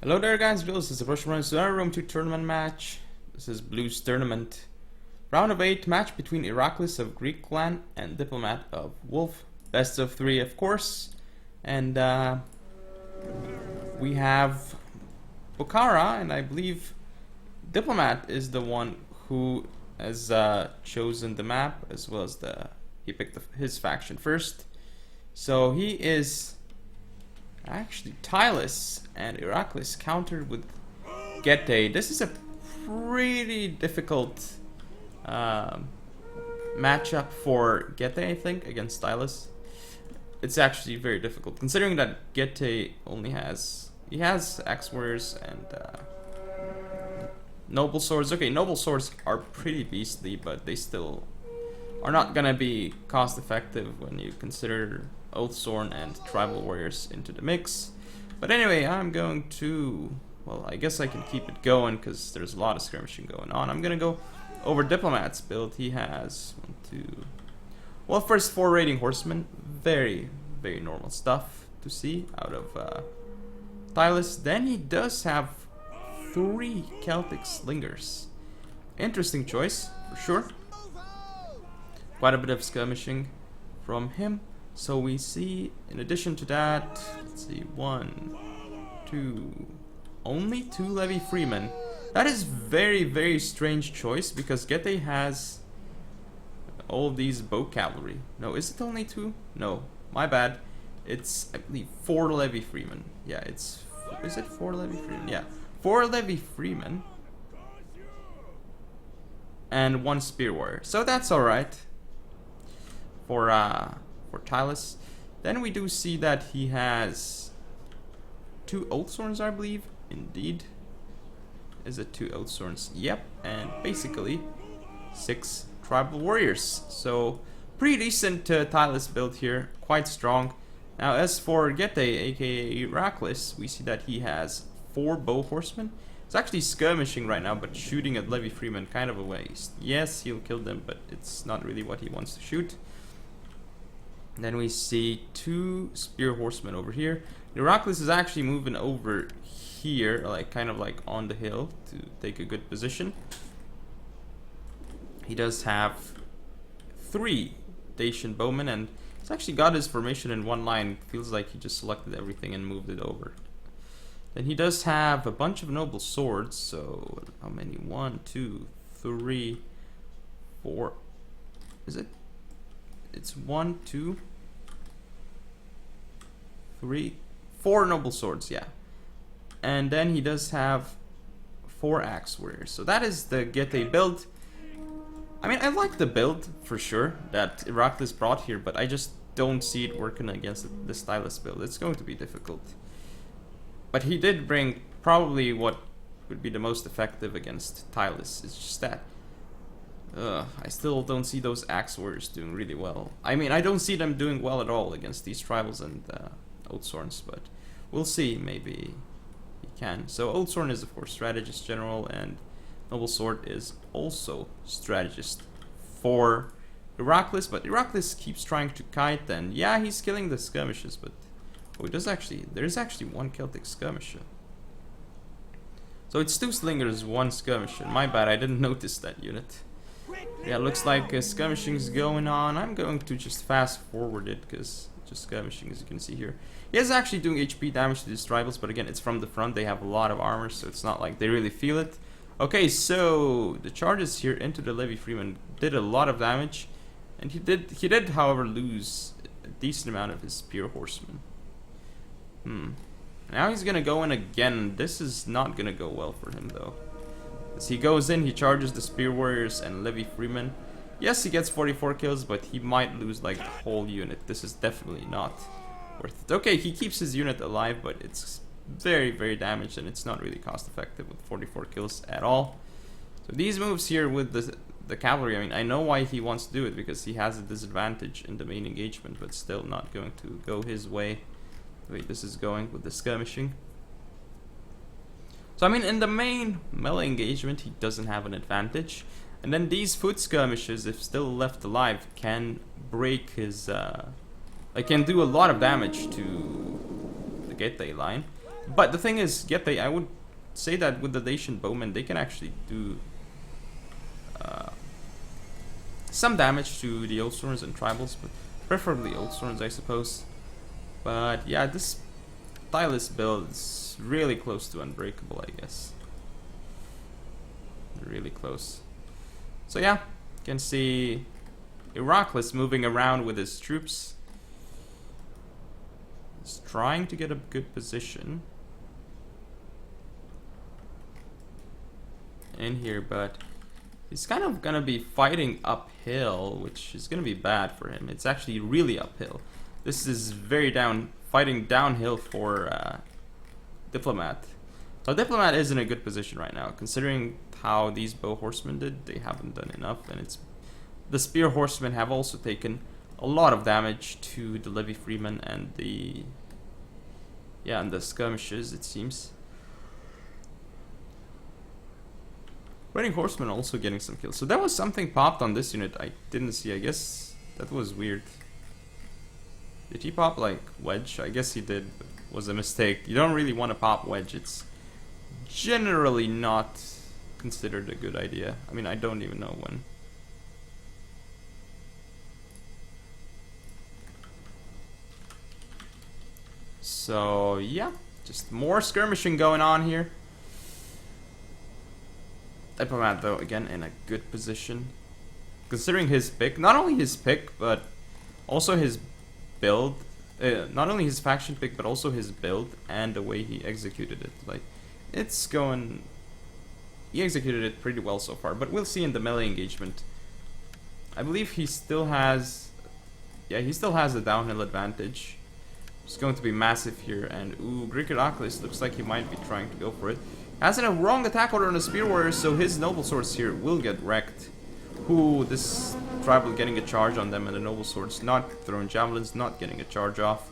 Hello there guys, this is the first round to our Ro8 tournament match. This is Blues tournament. Round of 8 match between Iraklis of Greek clan and Diplomatt of Wolf. Best of 3 of course. And we have Bukhara, and I believe Diplomatt is the one who has chosen the map, as well as he picked his faction first. So he is actually Iraklis, and Iraklis countered with Gete. This is a pretty difficult matchup for Gete, I think, against Iraklis. It's actually very difficult, considering that Gete only has axe warriors and noble swords. Okay, noble swords are pretty beastly, but they still are not gonna be cost effective when you consider Oathsworn and tribal warriors into the mix. But anyway, I'm going to, well, I guess I can keep it going because there's a lot of skirmishing going on. I'm gonna go over Diplomatt's build. He has 1, 2, well, first 4 raiding horsemen, very normal stuff to see out of Iraklis. Then he does have 3 Celtic slingers. Interesting choice for sure. Quite a bit of skirmishing from him. So we see, in addition to that, let's see, 1, 2, only 2 levy freemen. That is very strange choice, because Gete has all of these bow cavalry. No, is it only 2? No, my bad. It's, I believe, 4 levy freemen. Yeah, is it 4 levy freemen? Yeah, 4 levy freemen and 1 spear warrior. So that's alright for Iraklis. Then we do see that he has 2 Oathsworns, I believe. Indeed. Is it 2 Oathsworns? Yep. And basically 6 tribal warriors. So pretty decent Iraklis build here. Quite strong. Now as for Gete, aka Iraklis, we see that he has 4 bow horsemen. He's actually skirmishing right now, but shooting at levy freemen, kind of a waste. Yes, he'll kill them, but it's not really what he wants to shoot. Then we see 2 spear horsemen over here. Iraklis is actually moving over here, like kind of like on the hill to take a good position. He does have 3 Dacian bowmen, and he's actually got his formation in one line. Feels like he just selected everything and moved it over. Then he does have a bunch of noble swords. So how many? 1, 2, 3, 4. Is it? It's 1, 2, 3, 4 noble swords, yeah. And then he does have 4 axe warriors. So that is the Gete build. I mean, I like the build for sure that Iraklis brought here, but I just don't see it working against the Iraklis build. It's going to be difficult. But he did bring probably what would be the most effective against Iraklis. It's just that I still don't see those axe warriors doing really well. I mean, I don't see them doing well at all against these tribals and Oathsworns, but we'll see. Maybe he can. So Oathsworn is of course strategist general, and noble sword is also strategist for Iraklis. But Iraklis keeps trying to kite, and yeah, he's killing the skirmishes. But oh, there's actually 1 Celtic skirmisher. So it's 2 slingers, 1 skirmisher. My bad, I didn't notice that unit. Yeah, looks like skirmishing is going on. I'm going to just fast forward it because just skirmishing, as you can see here. He is actually doing HP damage to these tribals, but again, it's from the front. They have a lot of armor, so it's not like they really feel it. Okay, so the charges here into the levy freeman did a lot of damage, and he did, however, lose a decent amount of his spear horsemen. Now he's gonna go in again. This is not gonna go well for him though. As he goes in, he charges the spear warriors and levy freemen. Yes, he gets 44 kills, but he might lose like the whole unit. This is definitely not worth it. Okay, he keeps his unit alive, but it's very damaged, and it's not really cost effective with 44 kills at all. So these moves here with the cavalry, I mean, I know why he wants to do it, because he has a disadvantage in the main engagement, but still not going to go his way the way this is going with the skirmishing. So I mean, in the main melee engagement, he doesn't have an advantage. And then these foot skirmishes, if still left alive, can break his... can do a lot of damage to the Gete line. But the thing is, Getty, I would say that with the Dacian bowmen, they can actually do some damage to the Old Swords and Tribals, but preferably Old Swords, I suppose. But yeah, this Stylus build is really close to unbreakable, I guess. Really close. So yeah, you can see Iraklis moving around with his troops. He's trying to get a good position in here, but he's kind of gonna be fighting uphill, which is gonna be bad for him. It's actually really uphill. This is very fighting downhill for Diplomatt. So Diplomatt is in a good position right now, considering how these bow horsemen did. They haven't done enough, and it's the spear horsemen have also taken a lot of damage to the levy freemen and the skirmishes, it seems. Raiding horsemen also getting some kills. So that was something popped on this unit I didn't see. I guess that was weird. Did he pop like wedge? I guess he did, but it was a mistake. You don't really want to pop wedge. It's generally not considered a good idea. I mean, I don't even know when. So yeah, just more skirmishing going on here. Diplomatt though, again in a good position, considering his pick. Not only his pick, but also his build. Not only his faction pick, but also his build and the way he executed it. Like, it's going. He executed it pretty well so far, but we'll see in the melee engagement. I believe he still has. Yeah, he still has a downhill advantage. It's going to be massive here, and ooh, Iraklis looks like he might be trying to go for it. Has a wrong attack order on the Spear Warrior, so his Noble Swords here will get wrecked. Ooh, this tribal getting a charge on them, and the Noble Swords not throwing javelins, not getting a charge off.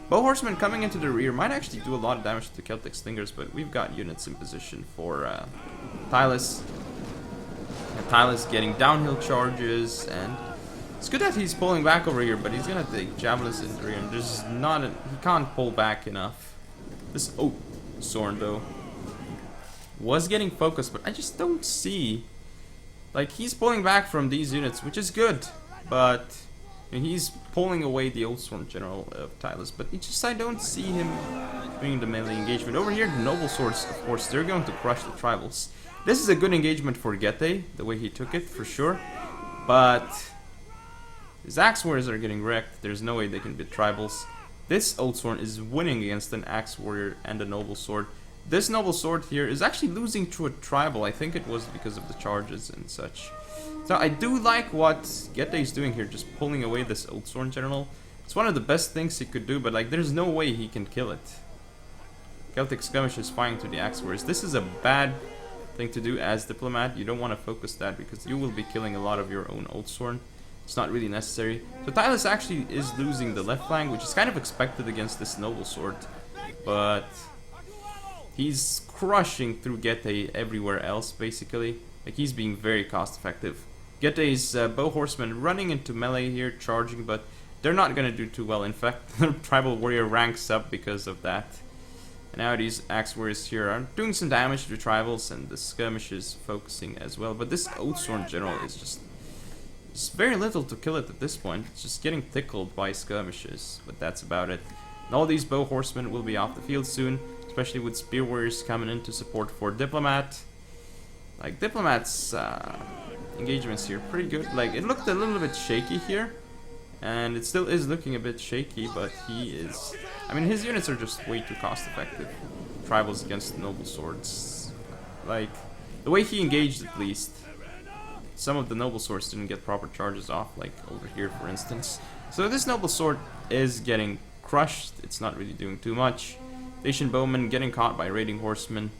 Bow Horsemen coming into the rear might actually do a lot of damage to the Celtic Stingers, but we've got units in position for Tylus. Tylus getting downhill charges, and it's good that he's pulling back over here, but he's gonna take javelins in the rear, and there's not he can't pull back enough. This Sorn though was getting focused, but I just don't see, like, he's pulling back from these units, which is good, but I mean, he's pulling away the Old Sworn General of Tylus, but I don't see him doing the melee engagement. Over here, the Noble Swords, of course, they're going to crush the Tribals. This is a good engagement for Getty, the way he took it, for sure, but his Axe Warriors are getting wrecked. There's no way they can beat Tribals. This Old Sworn is winning against an Axe Warrior and a Noble Sword. This Noble Sword here is actually losing to a Tribal. I think it was because of the charges and such. So I do like what Getty is doing here, just pulling away this Old Sworn General. It's one of the best things he could do, but like, there's no way he can kill it. Celtic Skirmish is firing to the Axe Warriors. This is a bad thing to do as Diplomatt. You don't want to focus that because you will be killing a lot of your own Old Sworn. It's not really necessary. So Tylus actually is losing the left flank, which is kind of expected against this Noble Sword. But he's crushing through Getty everywhere else, basically. Like, he's being very cost effective. Getty's bow horsemen running into melee here, charging, but they're not going to do too well. In fact, the Tribal Warrior ranks up because of that. And now these Axe Warriors here are doing some damage to the Tribals, and the skirmish is focusing as well. But this Old Sworn General is just... It's very little to kill it at this point. It's just getting tickled by skirmishes, but that's about it. And all these bow horsemen will be off the field soon, especially with Spear Warriors coming in to support for Diplomatt. Like, Diplomatt's engagements here pretty good. Like, it looked a little bit shaky here, and it still is looking a bit shaky, but he is... I mean, his units are just way too cost effective. Tribals against Noble Swords. Like, the way he engaged at least. Some of the Noble Swords didn't get proper charges off, like over here for instance. So this Noble Sword is getting crushed. It's not really doing too much. Dacian Bowmen getting caught by Raiding Horsemen.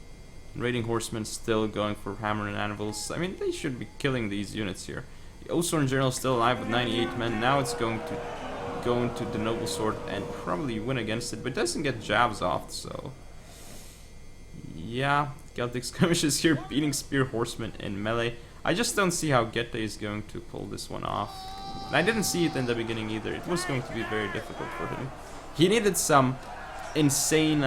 Raiding Horsemen still going for Hammer and Anvils. I mean, they should be killing these units here. The Old Sworn General is still alive with 98 men. Now it's going to go into the Noble Sword and probably win against it, but it doesn't get jabs off, so... Yeah, Celtic Skirmishes here beating Spear Horsemen in melee. I just don't see how Getty is going to pull this one off. And I didn't see it in the beginning either. It was going to be very difficult for him. He needed some insane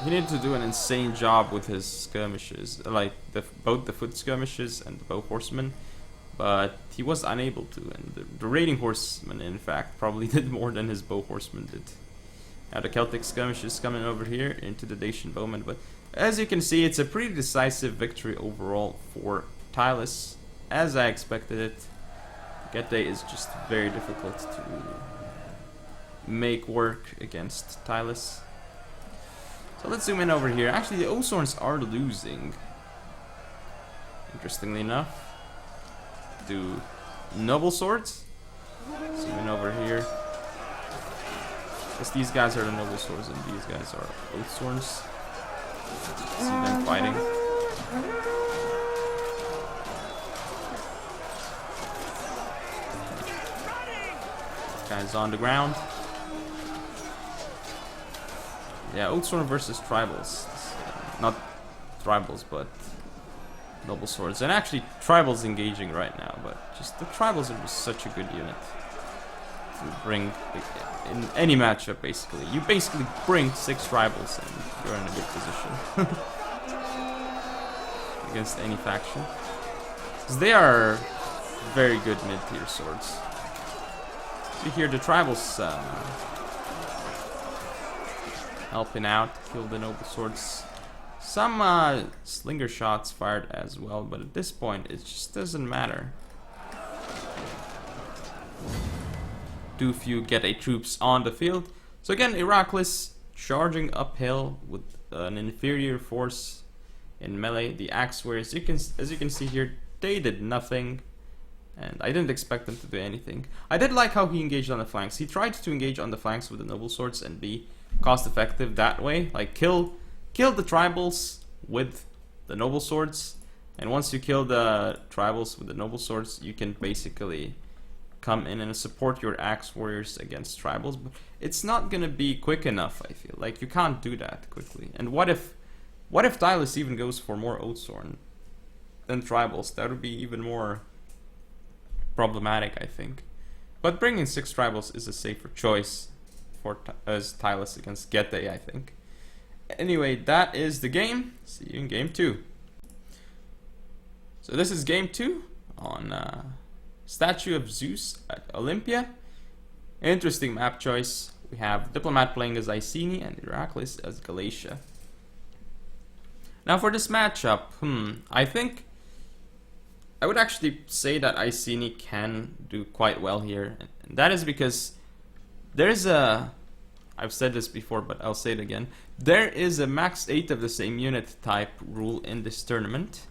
he needed to do an insane job with his skirmishes, like both the foot skirmishes and the bow horsemen, but he was unable to. And the raiding horseman, in fact, probably did more than his bow horseman did. Now the Celtic skirmishes coming over here into the Dacian bowmen, but as you can see, it's a pretty decisive victory overall for Tylus, as I expected it. Getae is just very difficult to make work against Tylus. So let's zoom in over here. Actually, the Osorns are losing, interestingly enough, to noble swords. Zoom in over here. Because these guys are the noble swords and these guys are Osorns. See them fighting. Guys on the ground. Yeah, Oathsworn versus Tribals. Not Tribals, but Noble Swords. And actually, Tribals engaging right now, but just the Tribals are just such a good unit to bring in any matchup, basically. You basically bring 6 Tribals and you're in a good position against any faction. Because they are very good mid-tier swords. So here the Tribals helping out, kill the noble swords. Some slinger shots fired as well, but at this point it just doesn't matter. Too few Getae troops on the field. So again, Iraklis charging uphill with an inferior force in melee. The axe warriors, as you can see here, they did nothing. And I didn't expect them to do anything. I did like how he engaged on the flanks. He tried to engage on the flanks with the noble swords and be cost effective that way. Like kill the tribals with the noble swords. And once you kill the tribals with the noble swords, you can basically come in and support your axe warriors against tribals. But it's not gonna be quick enough, I feel. Like you can't do that quickly. And what if Tylus even goes for more Oathsworn than tribals? That would be even more problematic, I think. But bringing 6 tribals is a safer choice for as Tylus against Getae, I think. Anyway, that is the game. See you in game 2. So this is game 2 on Statue of Zeus at Olympia. Interesting map choice. We have Diplomatt playing as Iceni and Iraklis as Galatia. Now for this matchup, I think I would actually say that Iceni can do quite well here. And that is because there's a... I've said this before, but I'll say it again. There is a max 8 of the same unit type rule in this tournament,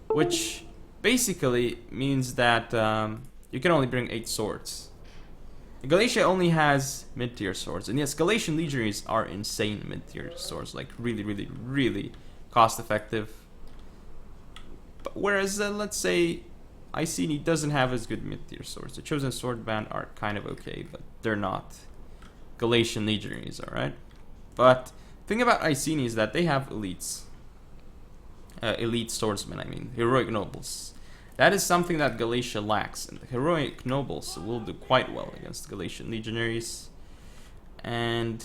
which basically means that you can only bring 8 swords. Galatia only has mid-tier swords. And yes, Galatian legionaries are insane mid-tier swords. Like really, really, really cost-effective. Whereas, let's say, Iceni doesn't have as good mid-tier swords. The Chosen Sword Band are kind of okay, but they're not Galatian legionaries, alright? But thing about Iceni is that they have elites. Elite swordsmen, I mean. Heroic nobles. That is something that Galatia lacks, and the heroic nobles will do quite well against Galatian legionaries. And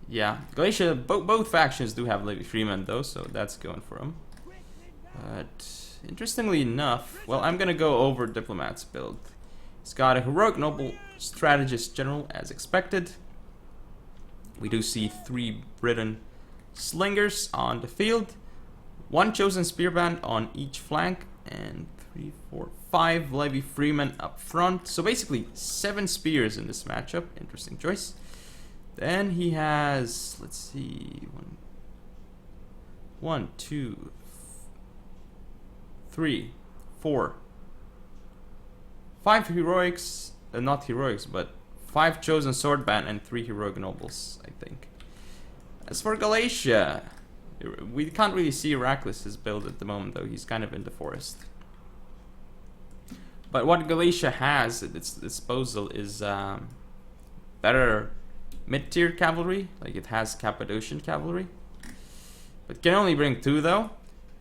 yeah, Galatia, both factions do have Levi Freeman though, so that's going for them. But interestingly enough, well, I'm gonna go over Diplomatt's build. He's got a heroic noble strategist general as expected. We do see 3 Briton slingers on the field, 1 chosen spearband on each flank, and 3, 4, 5 Levi Freeman up front. So basically 7 spears in this matchup. Interesting choice. Then he has, let's see, 1, 2, 3, 4, 5 heroics, not heroics, but 5 chosen sword band and 3 heroic nobles, I think. As for Galatia, we can't really see Iraklis' build at the moment, though. He's kind of in the forest. But what Galatia has at its disposal is better mid-tier cavalry. Like it has Cappadocian cavalry. But can only bring 2, though.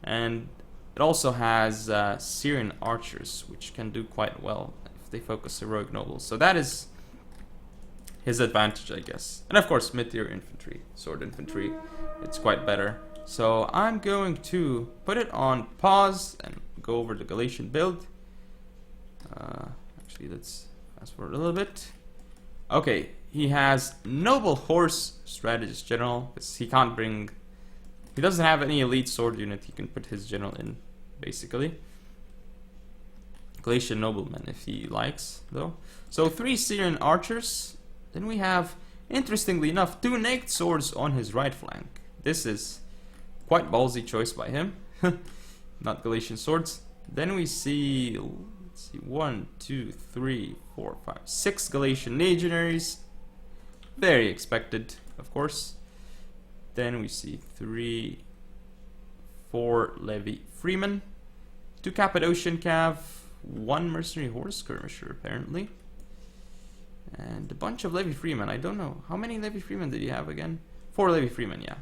And it also has Syrian archers, which can do quite well if they focus heroic nobles. So that is his advantage, I guess. And of course, mid-tier infantry, sword infantry, it's quite better. So I'm going to put it on pause and go over the Galatian build. Actually, let's fast forward a little bit. Okay, he has noble horse strategist general, because he can't bring... He doesn't have any elite sword unit he can put his general in, basically. Galatian nobleman if he likes, though. So 3 Syrian archers. Then we have, interestingly enough, 2 naked swords on his right flank. This is quite ballsy choice by him. Not Galatian swords. Then we see, let's see, 1, 2, 3, 4, 5, 6 Galatian legionaries. Very expected, of course. Then we see 3, 4 levy freemen, 2 Cappadocian cav, 1 mercenary horse skirmisher apparently, and a bunch of levy freemen. I don't know how many levy freemen did he have again. 4 levy freemen, yeah.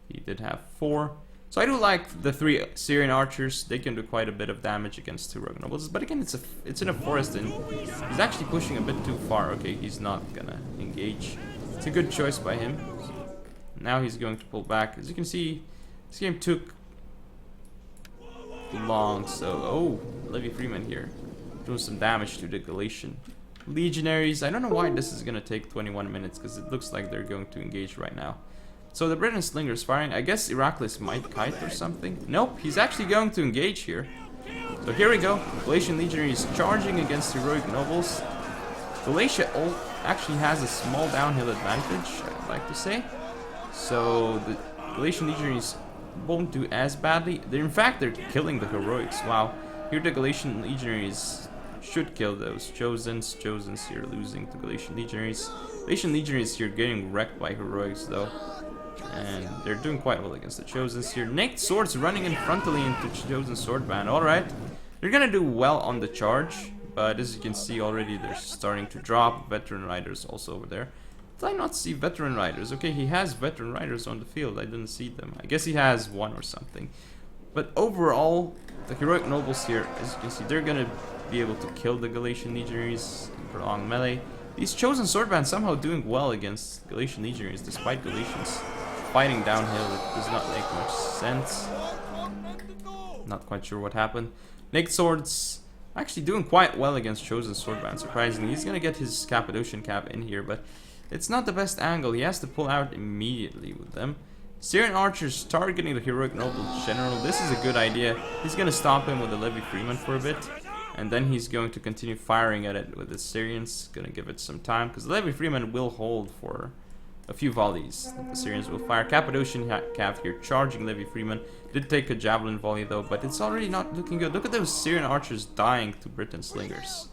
He did have 4. So I do like the 3 Syrian archers. They can do quite a bit of damage against heroic nobles. But again, it's in a forest and he's actually pushing a bit too far. Okay, he's not gonna engage. It's a good choice by him. Now he's going to pull back. As you can see, this game took long. So, oh, levy freeman here doing some damage to the Galatian legionaries. I don't know why this is gonna take 21 minutes, because it looks like they're going to engage right now. So the Briton Slinger's firing. I guess Iraklis might kite or something. Nope, he's actually going to engage here. So here we go. Galatian legionaries charging against heroic nobles. Galatia actually has a small downhill advantage, I'd like to say. So the Galatian legionaries won't do as badly. In fact, they're killing the heroics. Wow. Here the Galatian legionaries should kill those Chosens. Chosens here losing to Galatian legionaries. Galatian legionaries here getting wrecked by heroics though. And they're doing quite well against the Chosens here. Naked swords running in frontally into Chosen sword band. Alright. They're gonna do well on the charge. But as you can see already, they're starting to drop. Veteran riders also over there. Did I not see veteran riders? Okay, he has veteran riders on the field. I didn't see them. I guess he has 1 or something. But overall, the heroic nobles here, as you can see, they're gonna be able to kill the Galatian legionaries in prolonged melee. These Chosen swordbands somehow doing well against Galatian legionaries, despite Galatians fighting downhill. It does not make much sense. Not quite sure what happened. Naked swords actually doing quite well against Chosen swordband, surprisingly. He's gonna get his Cappadocian cap in here, but it's not the best angle. He has to pull out immediately with them. Syrian archers targeting the heroic noble general. This is a good idea. He's gonna stop him with the levy freeman for a bit, and then he's going to continue firing at it with the Syrians. Gonna give it some time, because the levy freeman will hold for a few volleys that the Syrians will fire. Cappadocian cav here charging levy freeman. Did take a javelin volley though, but it's already not looking good. Look at those Syrian archers dying to Briton slingers.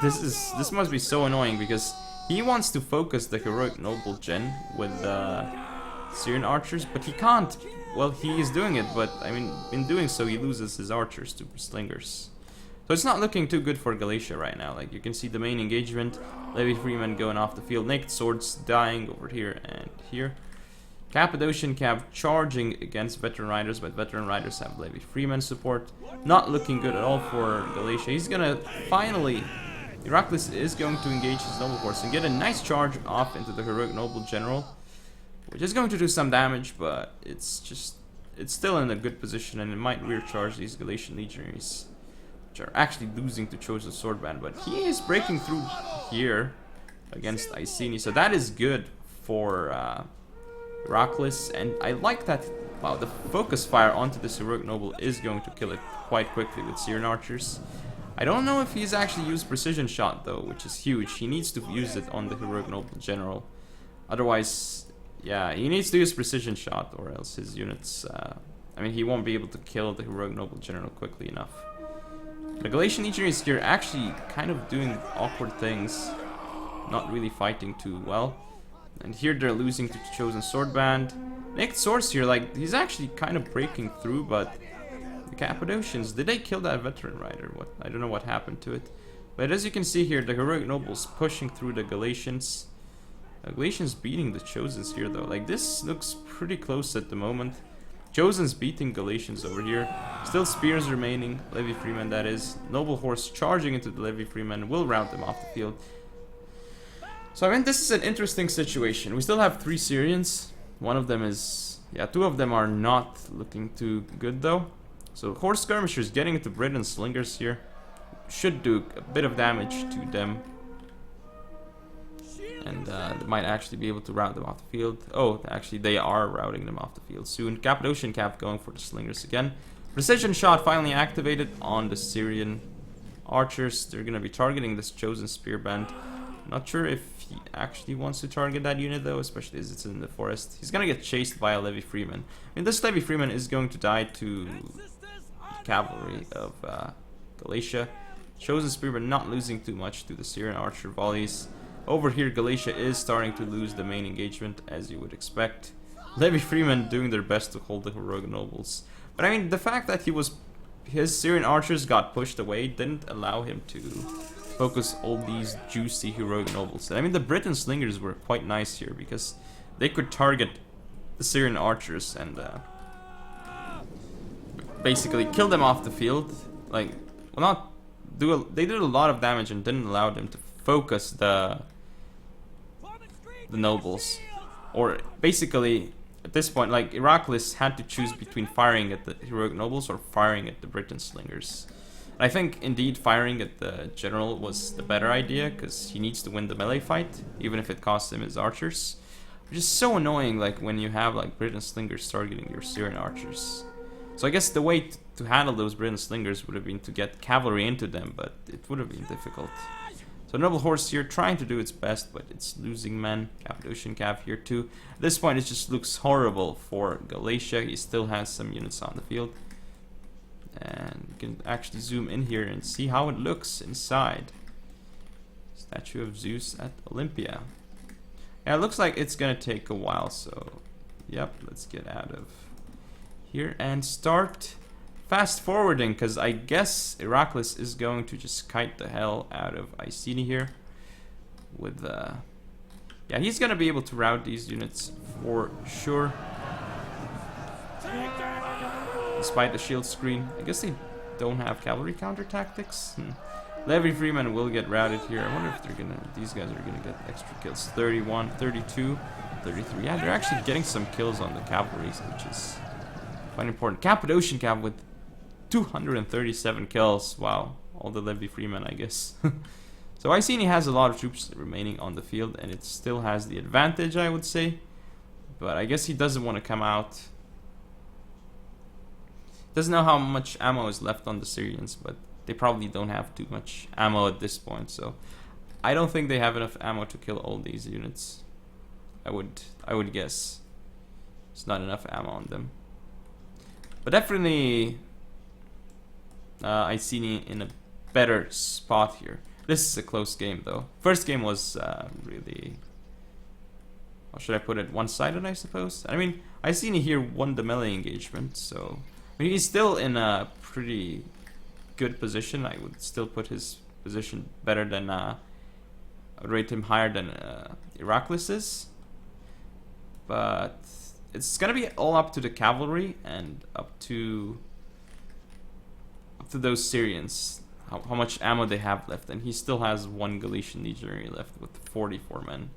This must be so annoying, because he wants to focus the heroic noble gen with Syrian archers, but he can't. Well, he is doing it, but I mean, in doing so, he loses his archers to slingers. So it's not looking too good for Galatia right now. Like you can see the main engagement, levy freeman going off the field, naked swords dying over here and here. Cappadocian cav charging against veteran riders, but veteran riders have levy freeman support. Not looking good at all for Galatia. He's gonna finally... Iraklis is going to engage his noble horse and get a nice charge off into the heroic noble general, which is going to do some damage, but it's still in a good position, and it might rear charge these Galatian legionaries, which are actually losing to Chosen swordband. But he is breaking through here against Iceni, so that is good for Iraklis, and I like that. Wow, the focus fire onto this heroic noble is going to kill it quite quickly with Syrian archers. I don't know if he's actually used precision shot though, which is huge. He needs to use it on the heroic noble general. Otherwise, yeah, he needs to use precision shot, or else his units, I mean, he won't be able to kill the heroic noble general quickly enough. The Galatian legionaries here actually kind of doing awkward things, not really fighting too well. And here they're losing to Chosen swordband. Naked swords here, like, he's actually kind of breaking through, but the Cappadocians, did they kill that veteran rider? What? I don't know what happened to it. But as you can see here, the heroic nobles pushing through the Galatians. Galatians beating the Chosens here though. Like, this looks pretty close at the moment. Chosens beating Galatians over here. Still spears remaining. Levy freeman, that is. Noble horse charging into the levy freeman will rout them off the field. So I mean, this is an interesting situation. We still have 3 Syrians. One of them is... yeah, 2 of them are not looking too good though. So horse skirmishers getting into Britain slingers here should do a bit of damage to them. And they might actually be able to rout them off the field. Oh, actually they are routing them off the field soon. Cappadocian Cav going for the slingers again. Precision shot finally activated on the Syrian archers. They're going to be targeting this chosen spear band. Not sure if he actually wants to target that unit though, especially as it's in the forest. He's going to get chased by a Levy Freeman. I mean, this Levy Freeman is going to die to cavalry of Galatia. Chosen spearman not losing too much to the Syrian archer volleys. Over here, Galatia is starting to lose the main engagement, as you would expect. Levy Freeman doing their best to hold the heroic nobles. But I mean, the fact that his Syrian archers got pushed away didn't allow him to focus all these juicy heroic nobles. And I mean, the Britain slingers were quite nice here because they could target the Syrian archers and basically kill them off the field. Like, well, they did a lot of damage and didn't allow them to focus the nobles. Or basically, at this point, like, Iraklis had to choose between firing at the heroic nobles or firing at the Britain slingers. I think, indeed, firing at the general was the better idea, because he needs to win the melee fight, even if it costs him his archers. Which is so annoying, like, when you have, like, Britain slingers targeting your Syrian archers. So I guess the way to handle those Britain slingers would have been to get cavalry into them, but it would have been difficult. So Noble Horse here trying to do its best, but it's losing men. Cappadocian Cav here too. At this point, it just looks horrible for Galatia. He still has some units on the field. And you can actually zoom in here and see how it looks inside. Statue of Zeus at Olympia. Yeah, it looks like it's gonna take a while, so yep, let's get out of here and start fast forwarding, because I guess Iraklis is going to just kite the hell out of Iceni here with yeah, he's gonna be able to rout these units for sure. Despite the shield screen. I guess they don't have cavalry counter tactics. Levy Freeman will get routed here. I wonder if these guys are gonna get extra kills. 31, 32, 33. Yeah, they're actually getting some kills on the cavalry, which is quite important. Cappadocian Cav with 237 kills. Wow, all the Levy Freeman, I guess. So Iceni has a lot of troops remaining on the field, and it still has the advantage, I would say. But I guess he doesn't want to come out. Doesn't know how much ammo is left on the Syrians, but they probably don't have too much ammo at this point, so I don't think they have enough ammo to kill all these units. I would guess it's not enough ammo on them. But definitely Iceni in a better spot here. This is a close game though. First game was really, how should I put it, one-sided, I suppose. I mean, Iceni here won the melee engagement, so I mean, he's still in a pretty good position. I would still put his position better than, I would rate him higher than Iraklis is. But it's gonna be all up to the cavalry and up to those Syrians, how much ammo they have left. And he still has one Galician legionary left with 44 men.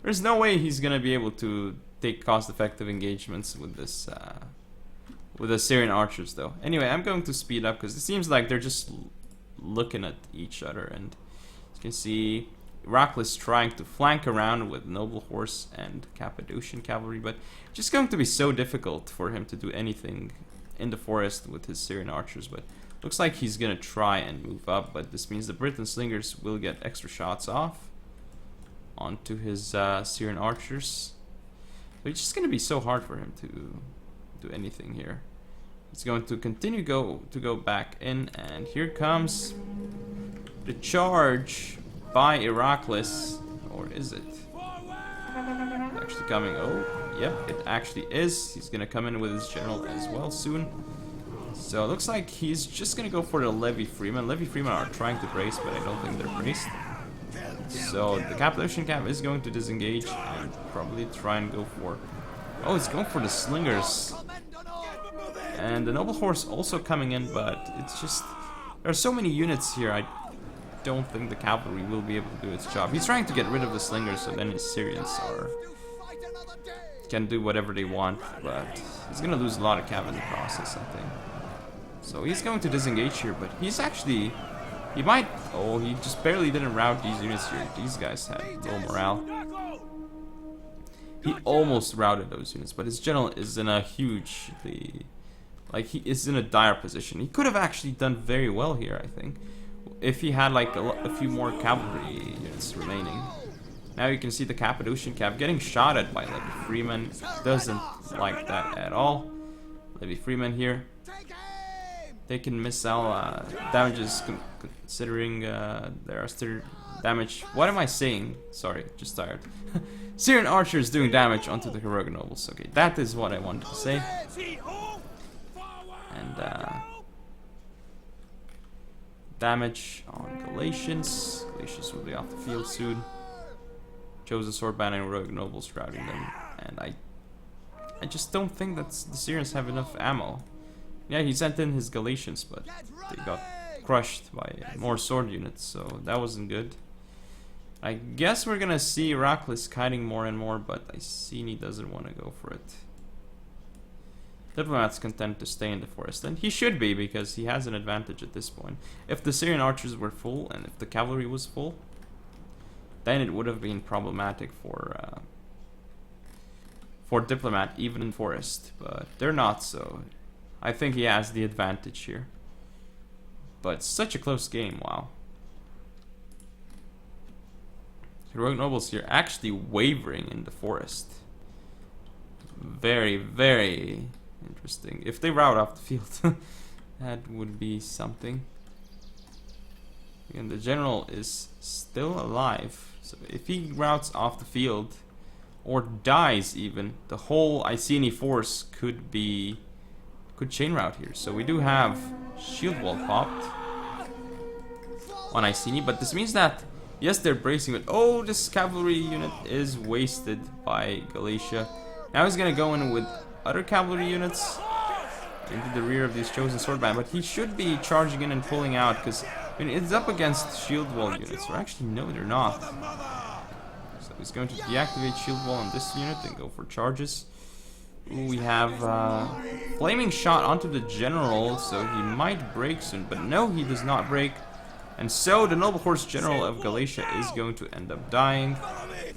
There's no way he's gonna be able to take cost-effective engagements with this with the Syrian archers though. Anyway, I'm going to speed up because it seems like they're just looking at each other, and you can see Iraklis trying to flank around with Noble Horse and Cappadocian Cavalry, but it's just going to be so difficult for him to do anything in the forest with his Syrian archers. But looks like he's gonna try and move up, but this means the Britain slingers will get extra shots off onto his Syrian archers. So it's just gonna be so hard for him to do anything here. It's going to continue to go back in, and here comes the charge by Iraklis, or is it? It's actually coming. Oh, yep, it actually is. He's gonna come in with his general as well soon. So it looks like he's just gonna go for the Levy Freeman. Levy Freeman are trying to brace, but I don't think they're braced. So the Cappadocian Cav is going to disengage and probably try and go for... Oh, it's going for the slingers. And the Noble Horse also coming in, but it's just... There are so many units here. don't think the cavalry will be able to do its job. He's trying to get rid of the slingers, so then his Syrians can do whatever they want, but he's gonna lose a lot of cav in the process, I think. So he's going to disengage here, but he's actually... He might... Oh, he just barely didn't rout these units here. These guys had low morale. He almost routed those units, but his general is in a hugely... Like, he is in a dire position. He could have actually done very well here, I think, if he had, like, a few more cavalry units remaining. Now you can see the Cappadocian Cav getting shot at by Levy Freeman. Doesn't like that at all. Levy Freeman here. Taking missile damages, considering there are still damage. What am I saying? Sorry, just tired. Syrian archers doing damage onto the heroic nobles. Okay, that is what I wanted to say. And damage on Galatians. Galatians will be off the field soon. Chosen swordband and heroic nobles routing them. And I just don't think that the Syrians have enough ammo. Yeah, he sent in his Galatians, but they got crushed by more sword units, so that wasn't good. I guess we're gonna see Iraklis kiting more and more, but Iceni doesn't want to go for it. Diplomat's content to stay in the forest, and he should be, because he has an advantage at this point. If the Syrian archers were full, and if the cavalry was full, then it would have been problematic for Diplomat, even in forest, but they're not, so I think he has the advantage here. But such a close game, wow. Heroic nobles here actually wavering in the forest. Very, very interesting. If they rout off the field, that would be something. And the general is still alive. So if he routes off the field, or dies even, the whole Iceni force could chain route here. So we do have shield wall popped on Iceni, but this means that, yes, they're bracing, but oh, this cavalry unit is wasted by Galatia. Now he's gonna go in with other cavalry units into the rear of these chosen swordband, but he should be charging in and pulling out, because I mean, it's up against shield wall units, or actually no, they're not. So he's going to deactivate shield wall on this unit and go for charges. Ooh, we have flaming shot onto the general, so he might break soon, but no, he does not break. And so the noble horse general of Galatia is going to end up dying,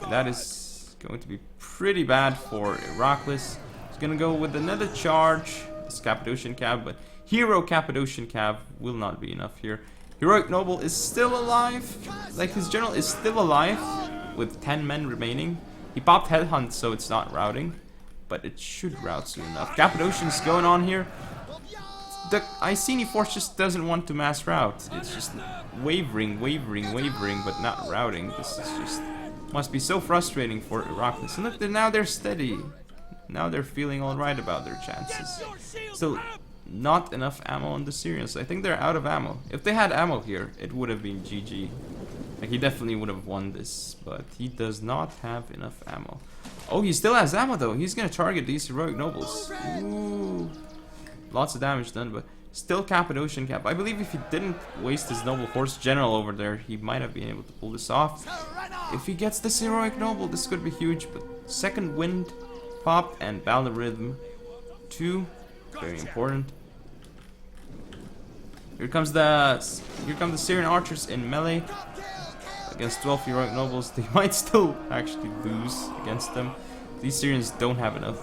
and that is going to be pretty bad for Iraklis. He's going to go with another charge, this Cappadocian Cav, but hero Cappadocian Cav will not be enough here. Heroic noble is still alive, like his general is still alive with 10 men remaining. He popped headhunt, so it's not routing, but it should route soon enough. Cappadocian's going on here. The Iceni force just doesn't want to mass route. It's just wavering, but not routing. This is just must be so frustrating for Iraklis. And look, now they're steady. Now they're feeling alright about their chances. Still, not enough ammo on the Syrians. I think they're out of ammo. If they had ammo here, it would have been GG. Like, he definitely would have won this, but he does not have enough ammo. Oh, he still has ammo though. He's gonna target these heroic nobles. Ooh. Lots of damage done, but still Cappadocian Cap. I believe if he didn't waste his noble horse general over there, he might have been able to pull this off. If he gets this heroic noble, this could be huge, but second wind pop and Balder Rhythm 2, very important. Here comes the Syrian archers in melee against 12 heroic nobles. They might still actually lose against them. These Syrians don't have enough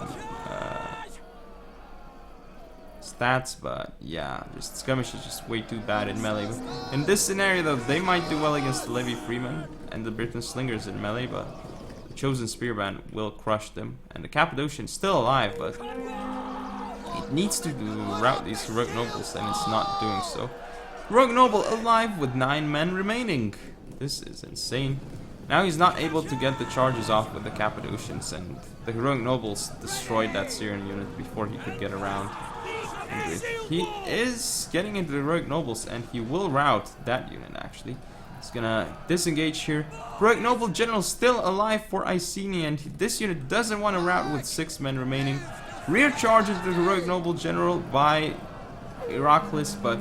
stats, but yeah, just skirmish is just way too bad in melee. But in this scenario though, they might do well against the Levy Freeman and the Britain Slingers in melee, but the Chosen Spearband will crush them. And the Cappadocian is still alive, but it needs to rout these heroic nobles, and it's not doing so. Heroic noble alive with 9 men remaining. This is insane. Now he's not able to get the charges off with the Cappadocians, and the heroic nobles destroyed that Syrian unit before he could get around. He is getting into the heroic nobles, and he will rout that unit actually. He's gonna disengage here. Heroic noble general still alive for Iceni, and this unit doesn't want to rout with 6 men remaining. Rear charges the heroic noble general by Iraklis, but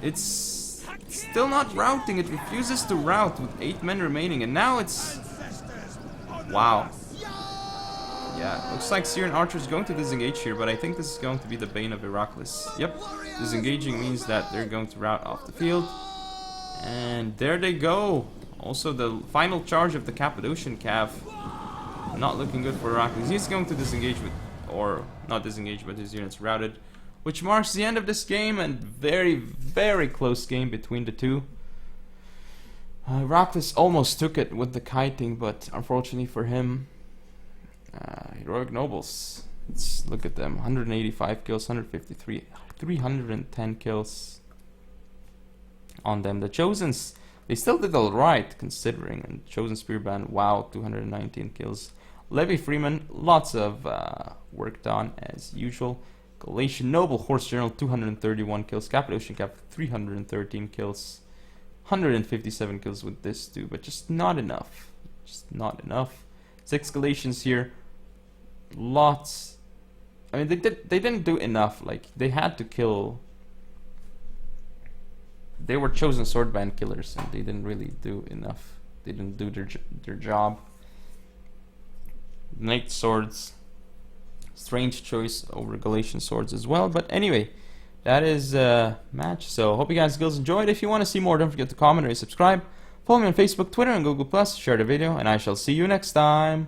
it's still not routing. It refuses to rout with 8 men remaining, and now it's... Wow. Yeah, looks like Syrian archers going to disengage here, but I think this is going to be the bane of Iraklis. Yep, disengaging means that they're going to rout off the field. And there they go. Also, the final charge of the Cappadocian Cav. Not looking good for Iraklis. He's going to disengage with... Or, not disengage, but his units routed. Which marks the end of this game, and very, very close game between the two. Iraklis almost took it with the kiting, but unfortunately for him... Heroic Nobles. Let's look at them. 185 kills, 153, 310 kills on them. The Chosens, they still did alright considering. And Chosen Spearband, wow, 219 kills. Levy Freeman, lots of work done as usual. Galatian Noble Horse General, 231 kills. Cappadocian Cap, 313 kills. 157 kills with this too, but just not enough. Just not enough. 6 Galatians here. Lots. I mean, they didn't do enough. Like, they had to kill. They were chosen swordband killers, and they didn't really do enough. They didn't do their job. Knight swords. Strange choice over Galatian swords as well. But anyway, that is a match. So hope you guys enjoyed. If you want to see more, don't forget to comment or subscribe. Follow me on Facebook, Twitter, and Google+. Share the video, and I shall see you next time.